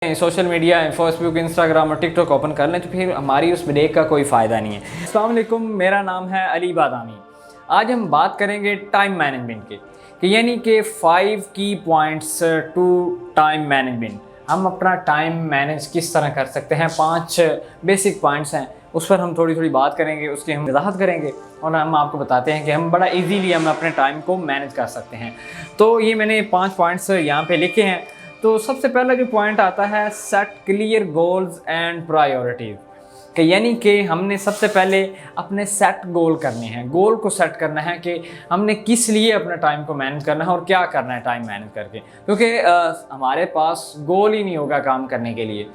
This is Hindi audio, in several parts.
सोशल मीडिया फेसबुक इंस्टाग्राम और टिकटॉक ओपन कर लें तो फिर हमारी उस ब्रेक का कोई फ़ायदा नहीं है। अस्सलाम वालेकुम, मेरा नाम है अली बादामी। आज हम बात करेंगे टाइम मैनेजमेंट के कि यानी कि 5 की पॉइंट्स टू टाइम मैनेजमेंट। हम अपना टाइम मैनेज किस तरह कर सकते हैं, 5 बेसिक पॉइंट्स हैं, उस पर हम थोड़ी बात करेंगे, उसकी हम वजाहत करेंगे और हम आपको बताते हैं कि हम बड़ा इजीली हम अपने टाइम को मैनेज कर सकते हैं। तो ये मैंने 5 पॉइंट्स यहाँ पे लिखे हैं। तो सबसे पहला जो पॉइंट आता है, set clear goals and priorities, कि यानी कि हमने सबसे पहले अपने सेट गोल करने हैं। गोल को सेट करना है कि हमने किस लिए अपना टाइम को मैनेज करना है और क्या करना है टाइम मैनेज करके, क्योंकि हमारे पास गोल ही नहीं होगा काम करने के लिए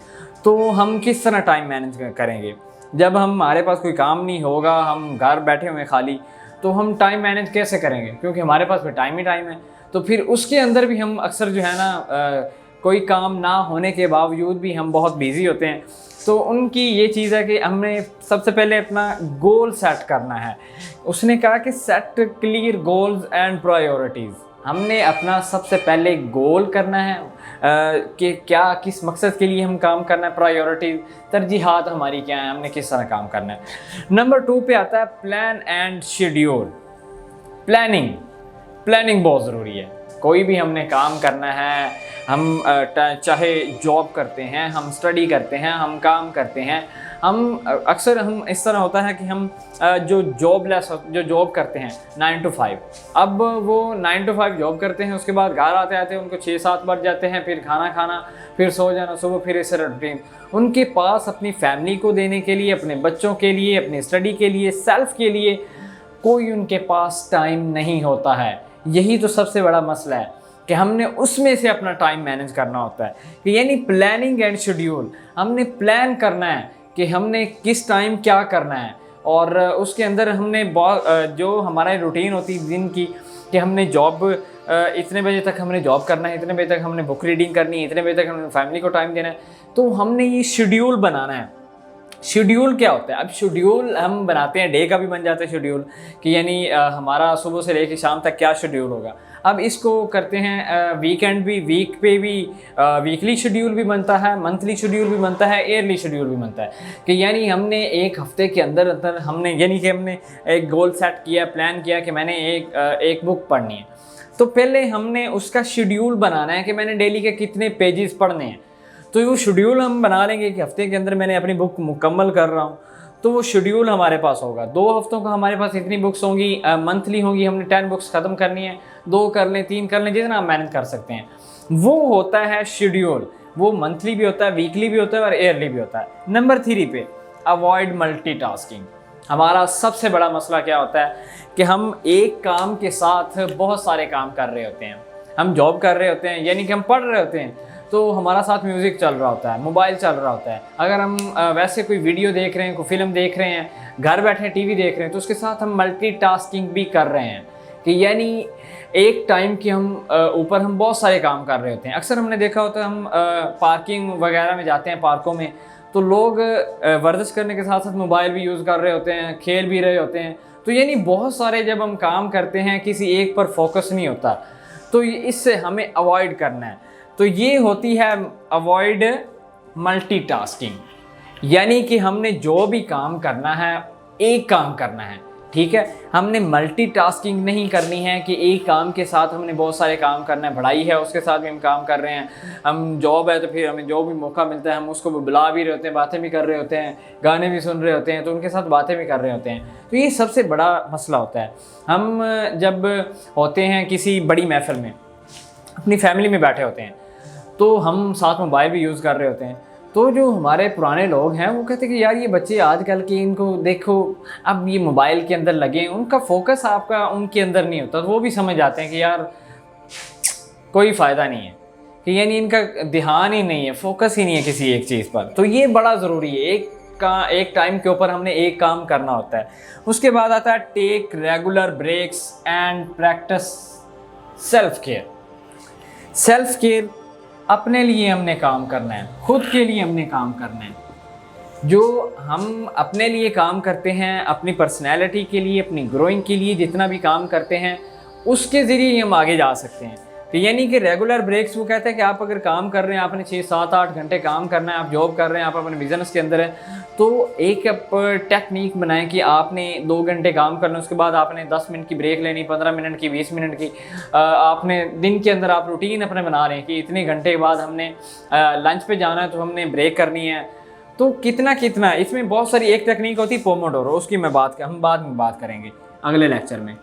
तो हम किस तरह टाइम मैनेज करेंगे। जब हमारे पास कोई काम नहीं होगा, हम घर बैठे हुए खाली, तो हम टाइम मैनेज कैसे करेंगे, क्योंकि हमारे पास भी टाइम ही टाइम है। तो फिर उसके अंदर भी हम अक्सर जो है ना कोई काम ना होने के बावजूद भी हम बहुत बिज़ी होते हैं। तो उनकी ये चीज़ है कि हमने सबसे पहले अपना गोल सेट करना है। उसने कहा कि set clear goals and priorities. हमने अपना सबसे पहले गोल करना है कि क्या किस मकसद के लिए हम काम करना है, प्रायोरिटीज़ तरजीहात हमारी क्या है, हमने किस तरह काम करना है। नंबर 2 पे आता है प्लान एंड शेड्यूल। प्लानिंग बहुत ज़रूरी है। कोई भी हमने काम करना है, हम चाहे जॉब करते हैं, हम स्टडी करते हैं, हम काम करते हैं, हम अक्सर हम इस तरह होता है कि हम जो जॉब करते हैं 9 to 5, अब वो 9 to 5 जॉब करते हैं, उसके बाद घर आते आते उनको 6-7 बज जाते हैं, फिर खाना खाना, फिर सो जाना, सुबह फिर इस रूटीन। उनके पास अपनी फैमिली को देने के लिए, अपने बच्चों के लिए, अपनी स्टडी के लिए, सेल्फ के लिए कोई उनके पास टाइम नहीं होता है। यही तो सबसे बड़ा मसला है कि हमने उसमें से अपना टाइम मैनेज करना होता है कि यानी प्लानिंग एंड शेड्यूल। हमने प्लान करना है कि हमने किस टाइम क्या करना है, और उसके अंदर हमने जो हमारा रूटीन होती है दिन की, कि हमने जॉब इतने बजे तक हमने जॉब करना है, इतने बजे तक हमने बुक रीडिंग करनी है, इतने बजे तक हमने फैमिली को टाइम देना है। तो हमने ये शेड्यूल बनाना है। शेड्यूल क्या होता है? अब शेड्यूल हम बनाते हैं, डे का भी बन जाता है शेड्यूल, कि यानी हमारा सुबह से लेकर शाम तक क्या शेड्यूल होगा। अब इसको करते हैं वीकेंड भी, वीक पे भी वीकली शेड्यूल भी बनता है, मंथली शेड्यूल भी बनता है, ईयरली शेड्यूल भी बनता है, कि यानी हमने एक हफ्ते के अंदर अंदर हमने यानी कि हमने एक गोल सेट किया, प्लान किया कि मैंने एक बुक पढ़नी है। तो पहले हमने उसका शेड्यूल बनाना है कि मैंने डेली के कितने पेजेस पढ़ने हैं। तो वो शेड्यूल हम बना लेंगे कि हफ्ते के अंदर मैंने अपनी बुक मुकम्मल कर रहा हूँ, तो वो शेड्यूल हमारे पास होगा। 2 हफ्तों का हमारे पास इतनी बुक्स होंगी, मंथली होंगी, हमने 10 बुक्स ख़त्म करनी है, 2 कर लें, 3 कर लें, जितना हम मैनेज कर सकते हैं। वो होता है शेड्यूल। वो मंथली भी होता है, वीकली भी होता है और ईयरली भी होता है। नंबर 3 पे अवॉइड मल्टीटास्किंग। हमारा सबसे बड़ा मसला क्या होता है कि हम एक काम के साथ बहुत सारे काम कर रहे होते हैं। हम जॉब कर रहे होते हैं, यानी कि हम पढ़ रहे होते हैं, तो हमारा साथ म्यूज़िक चल रहा होता है, मोबाइल चल रहा होता है। अगर हम वैसे कोई वीडियो देख रहे हैं, कोई फिल्म देख रहे हैं, घर बैठे टीवी देख रहे हैं, तो उसके साथ हम मल्टीटास्किंग भी कर रहे हैं, कि यानी एक टाइम की हम ऊपर हम बहुत सारे काम कर रहे होते हैं। अक्सर हमने देखा होता है, हम पार्किंग वगैरह में जाते हैं, पार्कों में, तो लोग वर्जिश करने के साथ साथ मोबाइल भी यूज़ कर रहे होते हैं, खेल भी रहे होते हैं। तो यानी बहुत सारे जब हम काम करते हैं, किसी एक पर फोकस नहीं होता, तो इससे हमें अवॉइड करना है। तो ये होती है अवॉइड मल्टीटास्किंग, यानी कि हमने जो भी काम करना है, एक काम करना है, ठीक है। हमने मल्टीटास्किंग नहीं करनी है कि एक काम के साथ हमने बहुत सारे काम करना है। पढ़ाई है, उसके साथ भी हम काम कर रहे हैं, हम जॉब है तो फिर हमें जो भी मौका मिलता है हम उसको बुला भी रहे होते हैं, बातें भी कर रहे होते हैं, गाने भी सुन रहे होते हैं, तो उनके साथ बातें भी कर रहे होते हैं। तो ये सबसे बड़ा मसला होता है। हम जब होते हैं किसी बड़ी महफिल में, अपनी फैमिली में बैठे होते हैं, तो हम साथ मोबाइल भी यूज़ कर रहे होते हैं। तो जो हमारे पुराने लोग हैं वो कहते हैं कि यार ये बच्चे आजकल के, इनको देखो अब ये मोबाइल के अंदर लगे हैं, उनका फोकस आपका उनके अंदर नहीं होता। तो वो भी समझ जाते हैं कि यार कोई फ़ायदा नहीं है, कि यानी इनका ध्यान ही नहीं है, फोकस ही नहीं है किसी एक चीज़ पर। तो ये बड़ा ज़रूरी है, एक टाइम के ऊपर हमने एक काम करना होता है। उसके बाद आता है take regular breaks and practise self care. अपने लिए हमने काम करना है, खुद के लिए हमने काम करना है। जो हम अपने लिए काम करते हैं, अपनी पर्सनैलिटी के लिए, अपनी ग्रोइंग के लिए जितना भी काम करते हैं, उसके ज़रिए हम आगे जा सकते हैं। कि यानी कि रेगुलर ब्रेक्स, वो कहते हैं कि आप अगर काम कर रहे हैं, आपने 6-7-8 घंटे काम करना है, आप जॉब कर रहे हैं, आप अपने बिजनेस के अंदर हैं, तो एक टेक्निक बनाएं कि आपने 2 घंटे काम करना है, उसके बाद आपने 10 मिनट की ब्रेक लेनी, 15 मिनट की, 20 मिनट की। आपने दिन के अंदर आप रूटीन अपने बना रहे हैं कि इतने घंटे के बाद हमने लंच पे जाना है तो हमने ब्रेक करनी है। तो कितना कितना इसमें बहुत सारी एक टेक्निक होती है पोमोडोरो, उसकी हम बाद में बात करेंगे अगले लेक्चर में,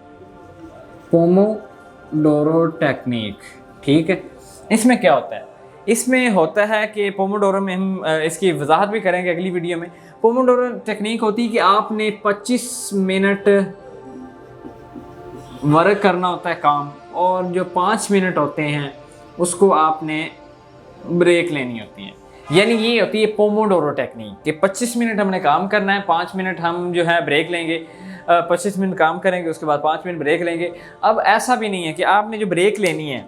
पोमोडोरो टेक्निक, ठीक है। इसमें क्या होता है, इसमें होता है कि पोमोडोरो में हम इसकी वजाहत भी करेंगे अगली वीडियो में। पोमोडोरो टेक्निक होती है कि आपने 25 मिनट वर्क करना होता है काम, और जो 5 मिनट होते हैं उसको आपने ब्रेक लेनी होती है। यानी ये होती है पोमोडोरो टेक्निक कि 25 मिनट हमने काम करना है, 5 मिनट हम जो है ब्रेक लेंगे, 25 मिनट काम करेंगे, उसके बाद 5 मिनट ब्रेक लेंगे। अब ऐसा भी नहीं है कि आपने जो ब्रेक लेनी है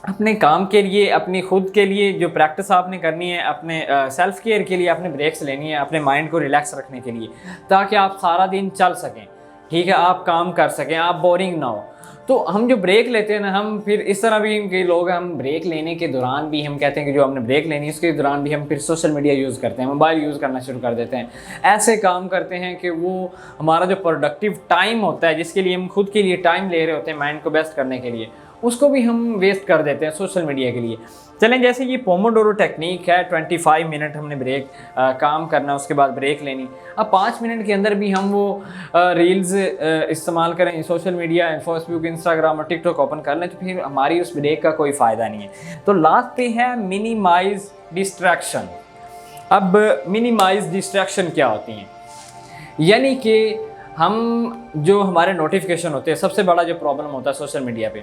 अपने काम के लिए, अपनी खुद के लिए जो प्रैक्टिस आपने करनी है, अपने सेल्फ केयर के लिए आपने ब्रेक्स लेनी है, अपने माइंड को रिलैक्स रखने के लिए, ताकि आप सारा दिन चल सकें, ठीक है, आप काम कर सकें, आप बोरिंग ना हो। तो हम जो ब्रेक लेते हैं ना, हम फिर इस तरह भी के लोग, हम ब्रेक लेने के दौरान भी हम कहते हैं कि जो हमने ब्रेक लेनी है उसके दौरान भी हम फिर सोशल मीडिया यूज़ करते हैं, मोबाइल यूज़ करना शुरू कर देते हैं। ऐसे काम करते हैं कि वो हमारा जो प्रोडक्टिव टाइम होता है, जिसके लिए हम खुद के लिए टाइम ले रहे होते हैं माइंड को बेस्ट करने के लिए, उसको भी हम वेस्ट कर देते हैं सोशल मीडिया के लिए। चलें, जैसे ये पोमोडोरो टेक्निक है, 25 मिनट हमने ब्रेक काम करना, उसके बाद ब्रेक लेनी। अब 5 मिनट के अंदर भी हम वो रील्स इस्तेमाल करें, सोशल मीडिया, फेसबुक, इंस्टाग्राम और टिकटॉक ओपन कर लें, तो फिर हमारी उस ब्रेक का कोई फ़ायदा नहीं है। तो लास्ट पे है मिनिमाइज डिस्ट्रैक्शन। अब मिनिमाइज डिस्ट्रैक्शन क्या होती हैं, यानी कि हम जो हमारे नोटिफिकेशन होते हैं, सबसे बड़ा जो प्रॉब्लम होता है सोशल मीडिया पे,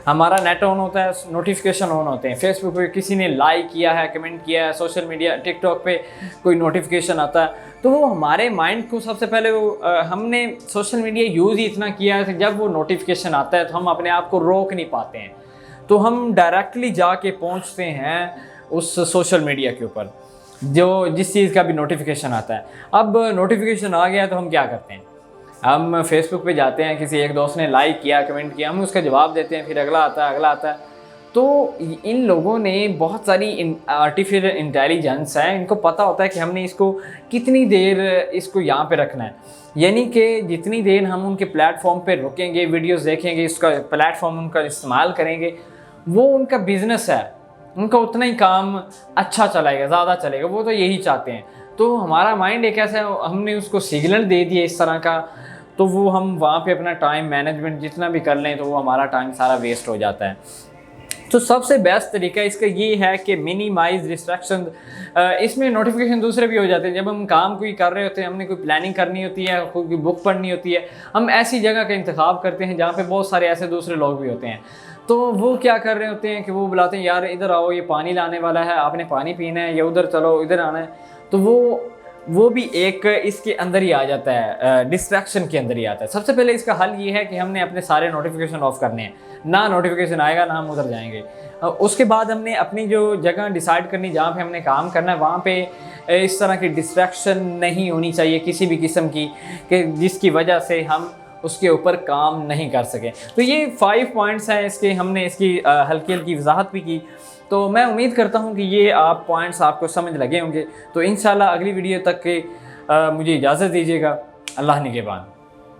हमारा नेट ऑन होता है, नोटिफिकेशन ऑन होते हैं, फेसबुक पे किसी ने लाइक किया है, कमेंट किया है, सोशल मीडिया टिकटॉक पे कोई नोटिफिकेशन आता है, तो वो हमारे माइंड को सबसे पहले हमने सोशल मीडिया यूज़ ही इतना किया है कि जब वो नोटिफिकेशन आता है तो हम अपने आप को रोक नहीं पाते हैं, तो हम डायरेक्टली जाके पहुँचते हैं उस सोशल मीडिया के ऊपर, जो जिस चीज़ का भी नोटिफिकेशन आता है। अब नोटिफिकेशन आ गया तो हम क्या करते हैं, हम फेसबुक पे जाते हैं, किसी एक दोस्त ने लाइक किया, कमेंट किया, हम उसका जवाब देते हैं, फिर अगला आता है। तो इन लोगों ने बहुत सारी आर्टिफिशियल इंटेलिजेंस है, इनको पता होता है कि हमने इसको कितनी देर इसको यहाँ पे रखना है, यानी कि जितनी देर हम उनके प्लेटफॉर्म पे रुकेंगे, वीडियोस देखेंगे, इसका प्लेटफॉर्म उनका इस्तेमाल करेंगे, वो उनका बिजनेस है, उनका उतना ही काम अच्छा चलेगा, ज़्यादा चलेगा, वो तो यही चाहते हैं। तो हमारा माइंड एक ऐसा, हमने उसको सिग्नल दे दिया इस तरह का, तो वो हम वहाँ पे अपना टाइम मैनेजमेंट जितना भी कर लें तो वो हमारा टाइम सारा वेस्ट हो जाता है। तो सबसे बेस्ट तरीका इसका ये है कि मिनिमाइज डिस्ट्रैक्शन। इसमें नोटिफिकेशन दूसरे भी हो जाते हैं, जब हम काम कोई कर रहे होते हैं, हमने कोई प्लानिंग करनी होती है, कोई बुक पढ़नी होती है, हम ऐसी जगह का इंतखाब करते हैं जहाँ पे बहुत सारे ऐसे दूसरे लोग भी होते हैं। तो वो क्या कर रहे होते हैं कि वो बुलाते हैं, यार इधर आओ, ये पानी लाने वाला है, आपने पानी पीना है, या उधर चलो, इधर आना है। तो वो भी एक इसके अंदर ही आ जाता है, डिस्ट्रैक्शन के अंदर ही आता है। सबसे पहले इसका हल ये है कि हमने अपने सारे नोटिफिकेशन ऑफ करने हैं, ना नोटिफिकेशन आएगा ना हम उधर जाएंगे। उसके बाद हमने अपनी जो जगह डिसाइड करनी जहाँ पे हमने काम करना है, वहाँ पे इस तरह की डिस्ट्रैक्शन नहीं होनी चाहिए किसी भी किस्म की, कि जिसकी वजह से हम उसके ऊपर काम नहीं कर सकें। तो ये 5 पॉइंट्स हैं इसके, हमने इसकी हल्की हल्की वजाहत भी की। तो मैं उम्मीद करता हूँ कि ये पॉइंट्स आपको समझ लगे होंगे। तो इंशाल्लाह अगली वीडियो तक के मुझे इजाज़त दीजिएगा। अल्लाह निगहबान।